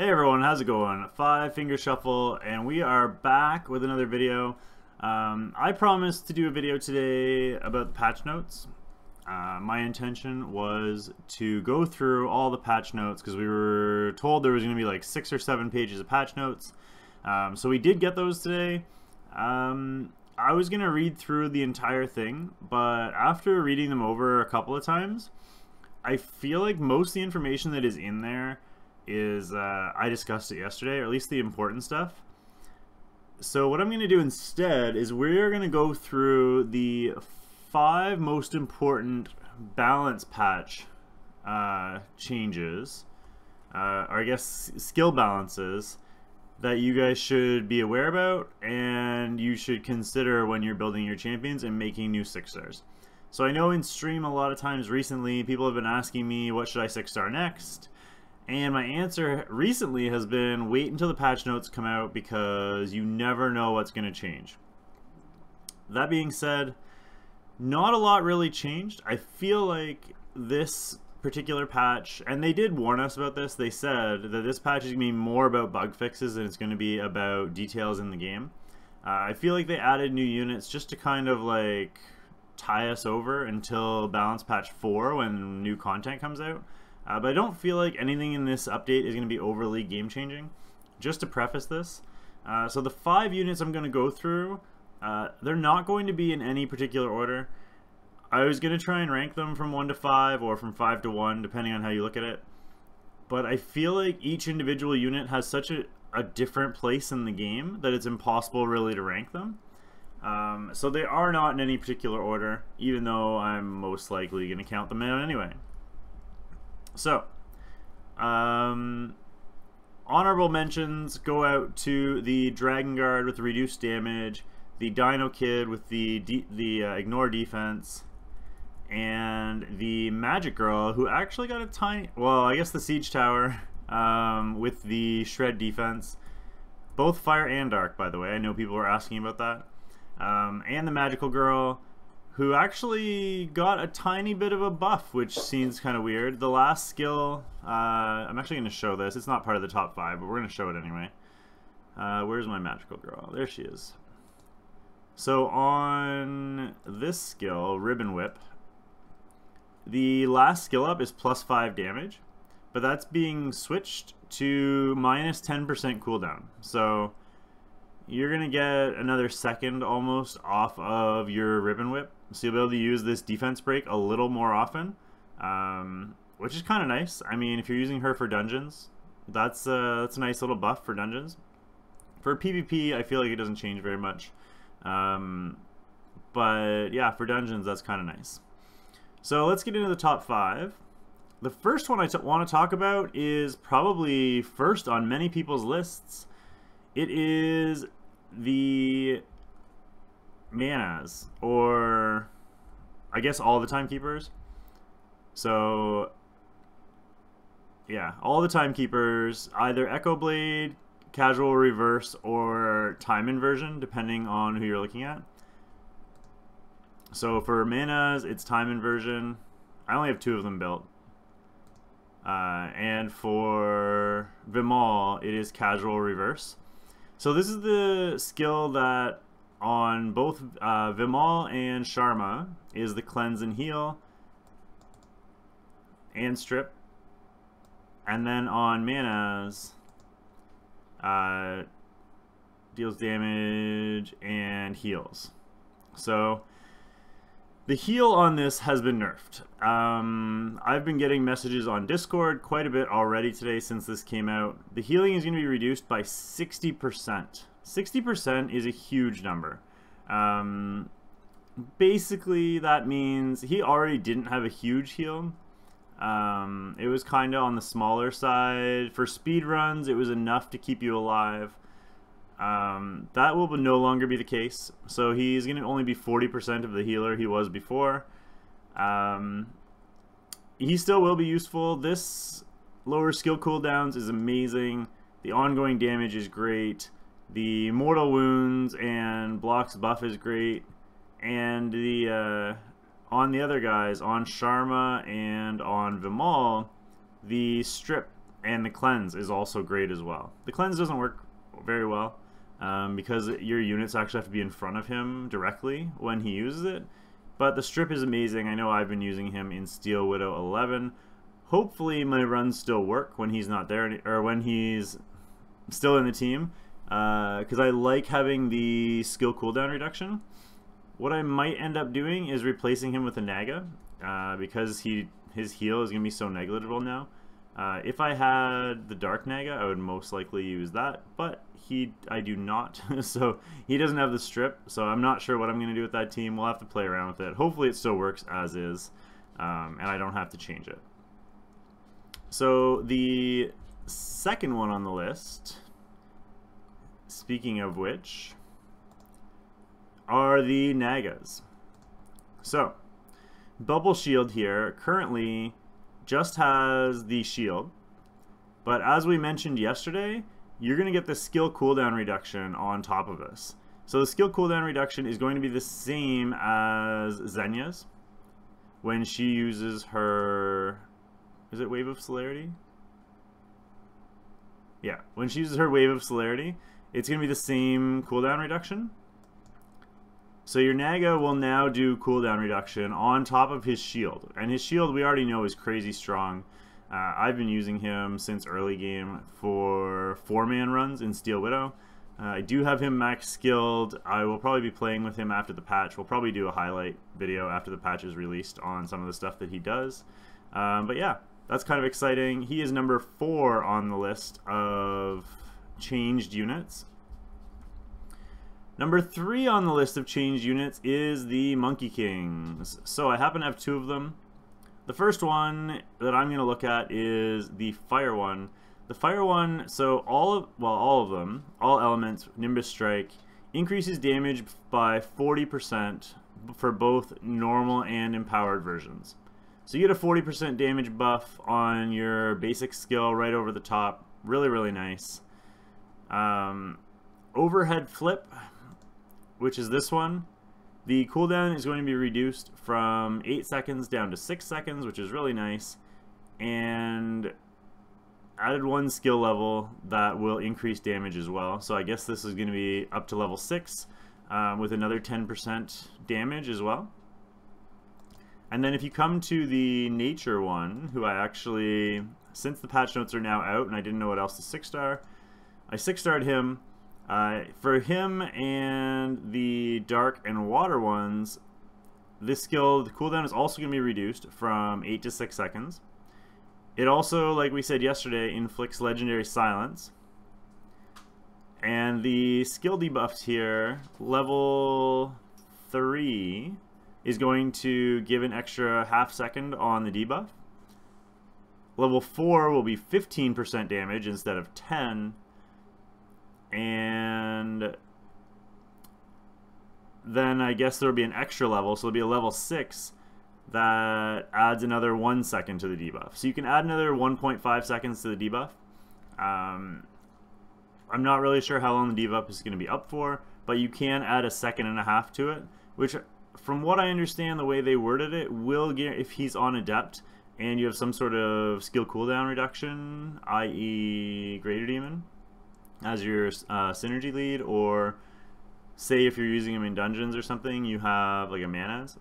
Hey everyone, how's it going? Five Finger Shuffle, and we are back with another video. I promised to do a video today about the patch notes. My intention was to go through all the patch notes because we were told there was going to be like 6 or 7 pages of patch notes. So we did get those today. I was going to read through the entire thing, but after reading them over a couple of times, I feel like most of the information that is in there is I discussed it yesterday, or at least the important stuff. So what I'm going to do instead is we're going to go through the 5 most important balance patch changes, or I guess skill balances that you guys should be aware about and you should consider when you're building your champions and making new 6-stars. So I know in stream a lot of times recently people have been asking me what should I 6-star next. And my answer recently has been wait until the patch notes come out because you never know what's going to change. That being said, not a lot really changed. I feel like this particular patch, and they did warn us about this, they said that this patch is going to be more about bug fixes than it's going to be about details in the game. I feel like they added new units just to kind of like tie us over until Balance Patch 4 when new content comes out. But I don't feel like anything in this update is going to be overly game-changing. Just to preface this, so the 5 units I'm going to go through, they're not going to be in any particular order. I was going to try and rank them from 1 to 5 or from 5 to 1, depending on how you look at it. But I feel like each individual unit has such a different place in the game that it's impossible really to rank them. So they are not in any particular order, even though I'm most likely going to count them out anyway. So, honorable mentions go out to the Dragon Guard with the reduced damage, the Dino Kid with the ignore defense, and the Magic Girl who actually got a tiny, well, I guess the Siege Tower with the shred defense. Both fire and dark, by the way. I know people were asking about that. And the Magical Girl, who actually got a tiny bit of a buff, which seems kind of weird. The last skill, I'm actually going to show this. It's not part of the top 5, but we're going to show it anyway. Where's my Magical Girl? There she is. So on this skill, Ribbon Whip, the last skill up is plus 5 damage, but that's being switched to minus 10% cooldown. So you're going to get another second almost off of your Ribbon Whip. So you'll be able to use this defense break a little more often, which is kind of nice. I mean, if you're using her for dungeons, that's a nice little buff for dungeons. For PvP, I feel like it doesn't change very much. But yeah, for dungeons, that's kind of nice. So let's get into the top 5. The first one I want to talk about is probably first on many people's lists. It is the Manas, or I guess all the Timekeepers. So yeah, all the Timekeepers, either Echo Blade, Casual Reverse, or Time Inversion, depending on who you're looking at. So for Manas, it's Time Inversion. I only have 2 of them built. And for Vimal, it is Casual Reverse. So this is the skill that on both Vimal and Sharma is the Cleanse and Heal and Strip. And then on Manas, deals damage and heals. So the heal on this has been nerfed. I've been getting messages on Discord quite a bit already today since this came out. The healing is going to be reduced by 60%. 60% is a huge number. Basically, that means he already didn't have a huge heal. It was kind of on the smaller side. For speed runs, it was enough to keep you alive. That will no longer be the case. So he's going to only be 40% of the healer he was before. He still will be useful. This lower skill cooldowns is amazing. The ongoing damage is great. The mortal wounds and blocks buff is great. And the on the other guys, on Sharma and on Vimal, the strip And the cleanse is also great as well. The cleanse doesn't work very well because your units actually have to be in front of him directly when he uses it. But the strip is amazing. I know I've been using him in Steel Widow 11. Hopefully my runs still work when he's not there, or when he's still in the team, because I like having the skill cooldown reduction. What I might end up doing is replacing him with a Naga, because his heal is going to be so negligible now. If I had the Dark Naga, I would most likely use that, but I do not, so he doesn't have the strip, so I'm not sure what I'm going to do with that team. We'll have to play around with it. Hopefully it still works as is, and I don't have to change it. So the second one on the list, speaking of which, are the Nagas. So, Bubble Shield here currently just has the shield, but as we mentioned yesterday, you're going to get the skill cooldown reduction on top of this. So the skill cooldown reduction is going to be the same as Xenia's when she uses her... Is it Wave of Celerity? Yeah, when she uses her Wave of Celerity, it's going to be the same cooldown reduction. So your Naga will now do cooldown reduction on top of his shield. And his shield we already know is crazy strong. I've been using him since early game for 4-man runs in Steel Widow. I do have him max skilled. I will probably be playing with him after the patch. We'll probably do a highlight video after the patch is released on some of the stuff that he does. But yeah, that's kind of exciting. He is number 4 on the list of changed units. Number 3 on the list of changed units is the Monkey Kings. So I happen to have 2 of them. The first one that I'm going to look at is the Fire one. The Fire one, so all of them, all elements, Nimbus Strike, increases damage by 40% for both normal and empowered versions. So you get a 40% damage buff on your basic skill right over the top. Really, really nice. Overhead Flip, which is this one. The cooldown is going to be reduced from 8 seconds down to 6 seconds, which is really nice. And added 1 skill level that will increase damage as well. So I guess this is going to be up to level 6 with another 10% damage as well. And then if you come to the Nature one, who I actually, since the patch notes are now out and I didn't know what else to 6-star, I 6-starred him. For him and the Dark and Water ones, this skill, the cooldown is also going to be reduced from 8 to 6 seconds. It also, like we said yesterday, inflicts Legendary Silence. And the skill debuffs here, level 3 is going to give an extra half second on the debuff. Level 4 will be 15% damage instead of 10. And then I guess there will be an extra level, so it'll be a level 6 that adds another 1 second to the debuff. So you can add another 1.5 seconds to the debuff. I'm not really sure how long the debuff is going to be up for, but you can add 1.5 seconds to it, which from what I understand, the way they worded it, will get, if he's on Adept and you have some sort of skill cooldown reduction, i.e. Greater Demon, as your synergy lead, or say if you're using him in dungeons or something, you have like a Manaz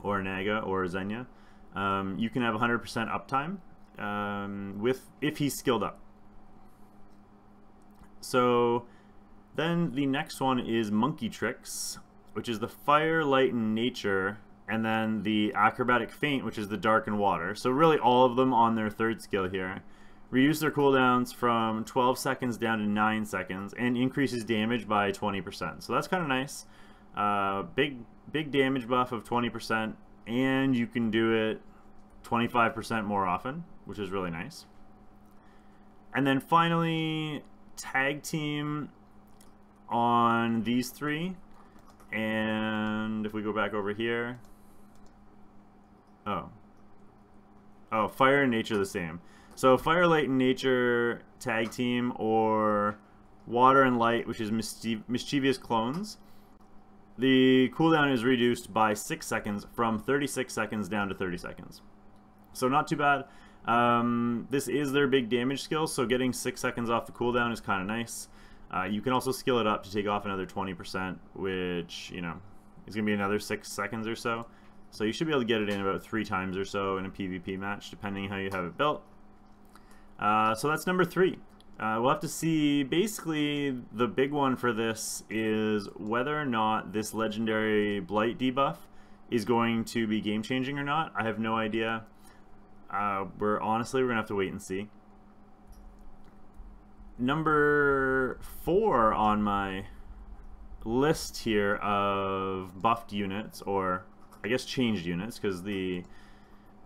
or a Naga or a Xenia, you can have 100% uptime if he's skilled up. So then the next one is Monkey Tricks, which is the Fire, Light, and Nature, and then the Acrobatic Feint, which is the Dark and Water. So really all of them on their 3rd skill here. Reduce their cooldowns from 12 seconds down to 9 seconds, and increases damage by 20%. So that's kind of nice. Big damage buff of 20%, and you can do it 25% more often, which is really nice. And then finally, Tag Team on these 3. And if we go back over here, oh, Fire and Nature the same. So Fire, Light, and Nature Tag Team, or Water and Light, which is Mischievous Clones. The cooldown is reduced by 6 seconds from 36 seconds down to 30 seconds. So not too bad. This is their big damage skill, so getting 6 seconds off the cooldown is kind of nice. You can also skill it up to take off another 20%, which, you know, is going to be another 6 seconds or so. So you should be able to get it in about 3 times or so in a PvP match, depending how you have it built. So that's number 3. We'll have to see. Basically, the big one for this is whether or not this legendary blight debuff is going to be game-changing or not. I have no idea. We're gonna have to wait and see. Number 4 on my list here of buffed units, or I guess changed units, because the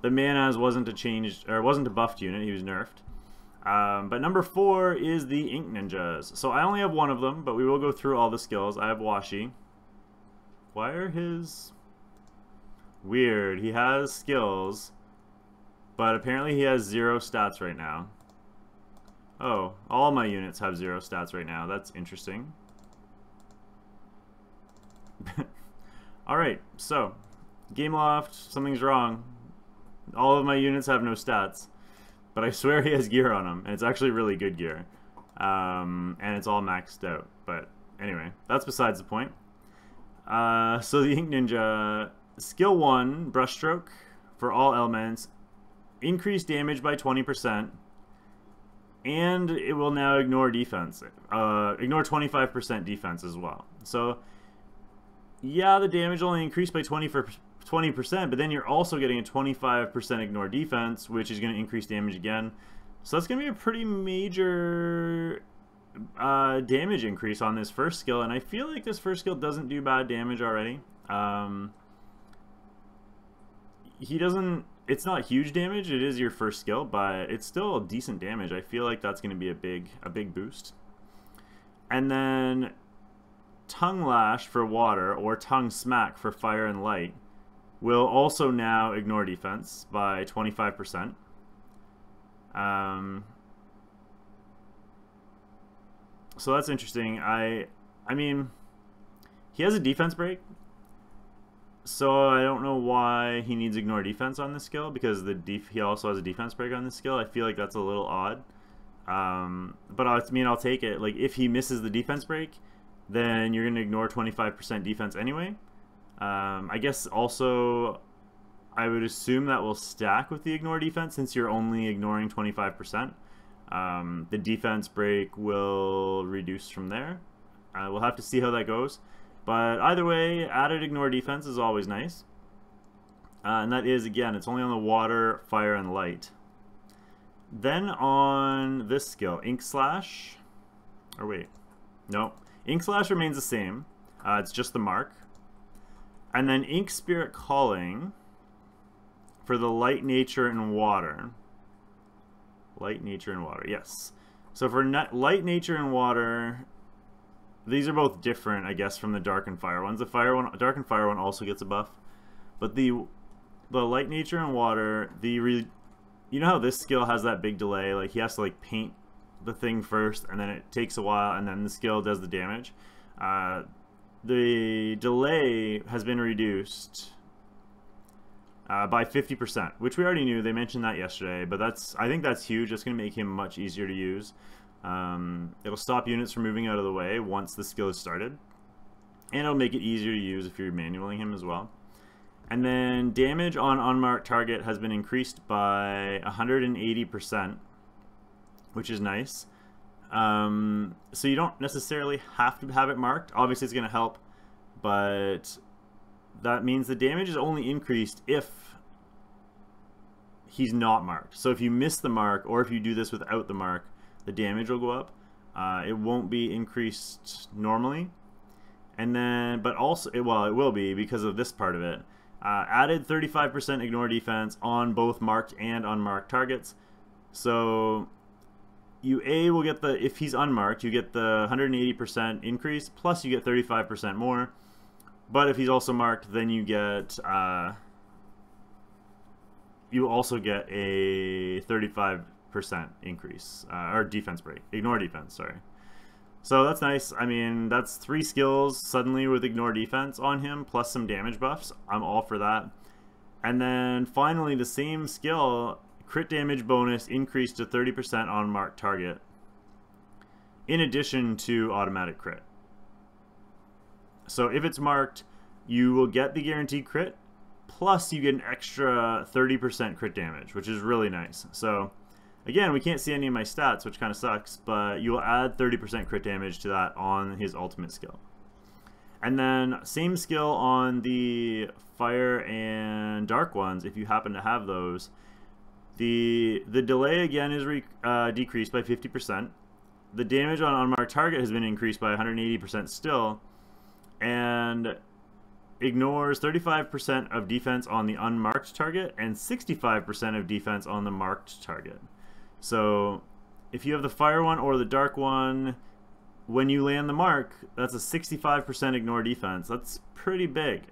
Manas wasn't a buffed unit. He was nerfed. But number 4 is the Ink Ninjas. So I only have one of them, but we will go through all the skills. I have Washi. Why are his... Weird. He has skills, but apparently he has 0 stats right now. Oh, all my units have 0 stats right now. That's interesting. Alright, so, Gameloft, something's wrong. All of my units have no stats. But I swear he has gear on him, and it's actually really good gear. And it's all maxed out. But anyway, that's besides the point. So the Ink Ninja, skill 1, Brushstroke, for all elements, increase damage by 20%, and it will now ignore defense. Ignore 25% defense as well. So, yeah, the damage only increased by 20%, but then you're also getting a 25% ignore defense, which is going to increase damage again. So that's going to be a pretty major damage increase on this first skill, and I feel like this first skill doesn't do bad damage already. It's not huge damage, it is your first skill, but it's still decent damage. I feel like that's going to be a big boost. And then Tongue Lash for water, or Tongue Smack for fire and light, will also now ignore defense by 25%. So that's interesting. I mean, he has a defense break, so I don't know why he needs ignore defense on this skill, because he also has a defense break on this skill. I feel like that's a little odd. But I'll take it. Like, if he misses the defense break, then you're going to ignore 25% defense anyway. I guess also I would assume that will stack with the ignore defense, since you're only ignoring 25%. The defense break will reduce from there. We'll have to see how that goes. But either way, added ignore defense is always nice. And that is, again, it's only on the water, fire, and light. Then on this skill, Ink Slash. Or wait. No. Ink Slash remains the same. It's just the mark. And then Ink Spirit Calling for the light, nature, and water. Light, nature, and water. Yes. So for light, nature, and water, these are both different, I guess, from the dark and fire ones. The dark and fire one also gets a buff, but the light, nature, and water, you know how this skill has that big delay? Like, he has to like paint the thing first, and then it takes a while, and then the skill does the damage. The delay has been reduced by 50%, which we already knew. They mentioned that yesterday, but I think that's huge. That's going to make him much easier to use. It'll stop units from moving out of the way once the skill is started, and it'll make it easier to use if you're manualing him as well. And then damage on unmarked target has been increased by 180%, which is nice. So you don't necessarily have to have it marked. Obviously it's going to help, but that means the damage is only increased if he's not marked. So if you miss the mark, or if you do this without the mark, the damage will go up. It won't be increased normally. And then, but also, it will be because of this part of it. Added 35% ignore defense on both marked and unmarked targets. So you will get if he's unmarked, you get the 180% increase, plus you get 35% more. But if he's also marked, then you get, you also get a 35% increase, or defense break, ignore defense, sorry. So that's nice. I mean, that's 3 skills suddenly with ignore defense on him, plus some damage buffs. I'm all for that. And then finally, the same skill, crit damage bonus increased to 30% on marked target, in addition to automatic crit. So if it's marked, you will get the guaranteed crit, plus you get an extra 30% crit damage, which is really nice. So again, we can't see any of my stats, which kind of sucks, but you will add 30% crit damage to that on his ultimate skill. And then same skill on the fire and dark ones, if you happen to have those. The delay again is decreased by 50%. The damage on unmarked target has been increased by 180% still, and ignores 35% of defense on the unmarked target and 65% of defense on the marked target. So if you have the fire one or the dark one, when you land the mark, that's a 65% ignore defense. That's pretty big.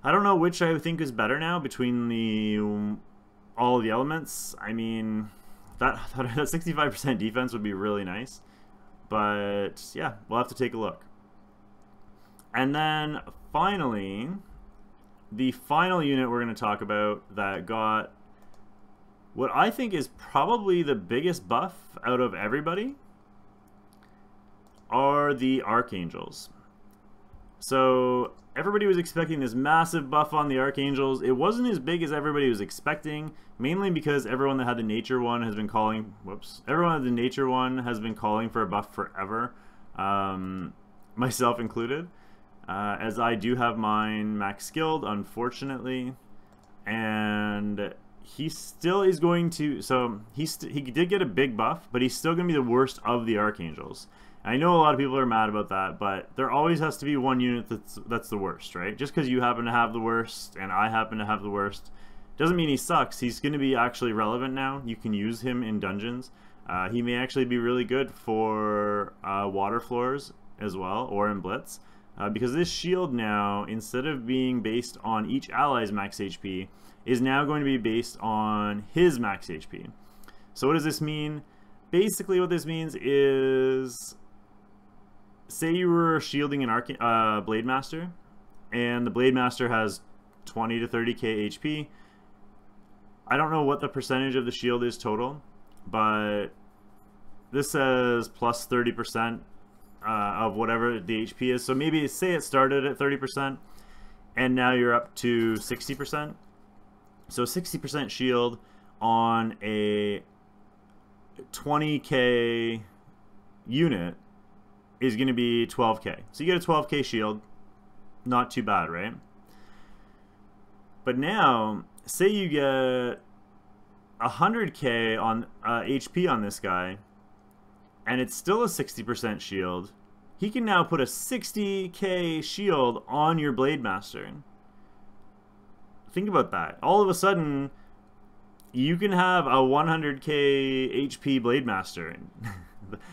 I don't know which I think is better now between all of the elements. I mean, that 65% defense would be really nice. But yeah, we'll have to take a look. And then finally, the final unit we're going to talk about that got what I think is probably the biggest buff out of everybody are the Archangels. So everybody was expecting this massive buff on the Archangels. It wasn't as big as everybody was expecting, mainly because everyone that had the nature one has been calling, everyone with the nature one has been calling for a buff forever, myself included. As I do have mine max skilled, unfortunately, and he still is going to, so he did get a big buff, but he's still going to be the worst of the Archangels. I know a lot of people are mad about that, but there always has to be one unit that's the worst, right? Just because you happen to have the worst and I happen to have the worst doesn't mean he sucks. He's going to be actually relevant now. You can use him in dungeons. He may actually be really good for water floors as well, or in Blitz. Because this shield now, instead of being based on each ally's max HP, is now going to be based on his max HP. So what does this mean? Basically what this means is, say you were shielding an Blade Master, and the Blade Master has 20 to 30k HP. I don't know what the percentage of the shield is total, but this says plus 30%. Of whatever the HP is. So maybe say it started at 30% and now you're up to 60%. So 60% shield on a 20k unit is going to be 12k. So you get a 12k shield. Not too bad, right? But now, say you get 100k on HP on this guy, and it's still a 60% shield, he can now put a 60k shield on your Blade Master. Think about that. All of a sudden, you can have a 100k HP Blade Master.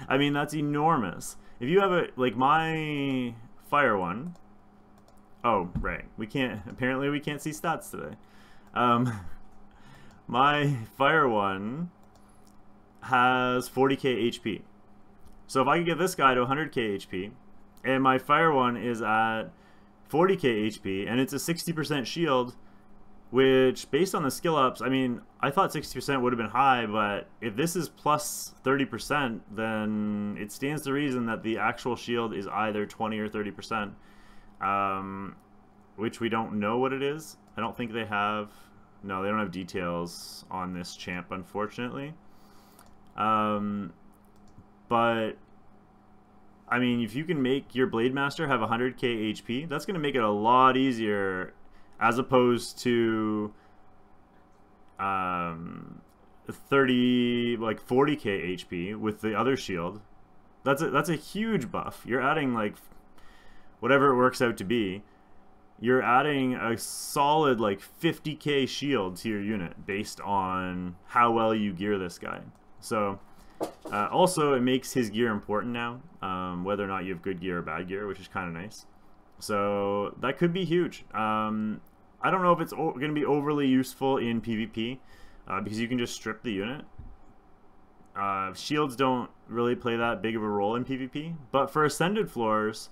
I mean, that's enormous. If you have a, like my fire one, oh, right, we can't, apparently we can't see stats today. My fire one has 40k HP. So if I could get this guy to 100k HP, and my fire one is at 40k HP, and it's a 60% shield, which, based on the skill ups, I mean, I thought 60% would have been high, but if this is plus 30%, then it stands to reason that the actual shield is either 20 or 30%, which we don't know what it is. I don't think they have, no, they don't have details on this champ, unfortunately. But, I mean, if you can make your Blade Master have 100k HP, that's going to make it a lot easier as opposed to 40k HP with the other shield. That's a huge buff. You're adding, like, whatever it works out to be. You're adding a solid, like, 50k shield to your unit based on how well you gear this guy. So also, it makes his gear important now, whether or not you have good gear or bad gear, which is kind of nice. So that could be huge. I don't know if it's going to be overly useful in PvP, because you can just strip the unit. Shields don't really play that big of a role in PvP, but for Ascended floors,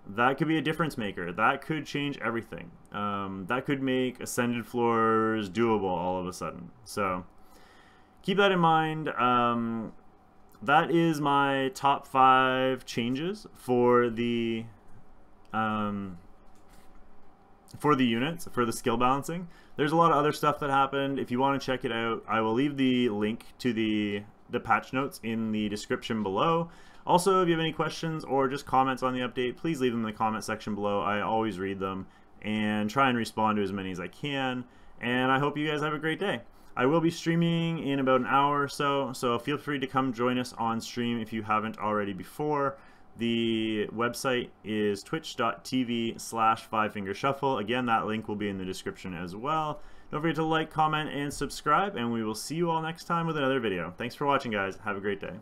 that could be a difference maker. That could change everything. That could make ascended floors doable all of a sudden. So keep that in mind. That is my top 5 changes for the units, for the skill balancing. There's a lot of other stuff that happened. If you want to check it out, I will leave the link to the patch notes in the description below. Also, if you have any questions or just comments on the update, please leave them in the comment section below. I always read them and try and respond to as many as I can. And I hope you guys have a great day. I will be streaming in about an hour or so, so feel free to come join us on stream if you haven't already before. The website is twitch.tv/5fingershuffle. Again, that link will be in the description as well. Don't forget to like, comment, and subscribe, and we will see you all next time with another video. Thanks for watching, guys. Have a great day.